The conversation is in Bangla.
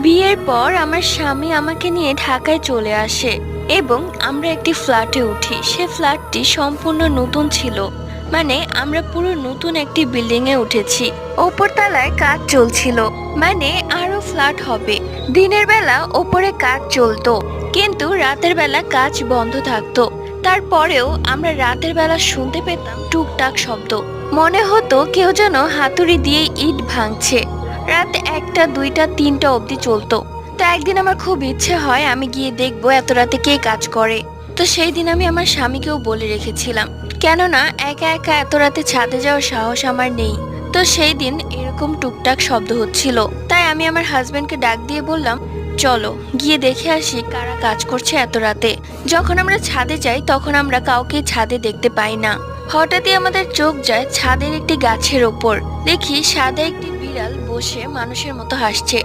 বিয়ের পর আমার স্বামী আমাকে নিয়ে ঢাকায় চলে আসে এবং আমরা একটি ফ্ল্যাটে উঠি। সে ফ্ল্যাটটি সম্পূর্ণ নতুন ছিল, মানে আমরা পুরো নতুন একটি বিল্ডিং এ উঠেছি। ওপর তলায় কাজ চলছিল, মানে আরো ফ্ল্যাট হবে। দিনের বেলা ওপরে কাজ চলতো, কিন্তু রাতের বেলা কাজ বন্ধ থাকতো। তারপরেও আমরা রাতের বেলা শুনতে পেতাম টুকটাক শব্দ, মনে হতো কেউ যেন হাতুড়ি দিয়ে ইট ভাঙছে। রাত 1টা 2টা 3টা অবধি চলতো। তো একদিন আমার খুব ইচ্ছে হয় আমি গিয়ে দেখবো এত রাতে কে কাজ করে। তো সেই দিন আমি আমার স্বামীকেও বলে রেখেছিলাম, কেননা একা একা এত রাতে ছাদে যাওয়ার সাহস আমার নেই। তো সেই দিন এরকম টুকটাক শব্দ হচ্ছিল, তাই আমি আমার হাজবেন্ডকে ডাক দিয়ে বললাম, চলো গিয়ে দেখে আসি কারা কাজ করছে এত রাতে। যখন আমরা ছাদে যাই তখন আমরা কাউকে ছাদে দেখতে পাই না। হঠাৎই আমাদের চোখ যায় ছাদের একটি গাছের ওপর। দেখি সাদা একটি বিড়াল বসে মানুষের মতো হাসছে।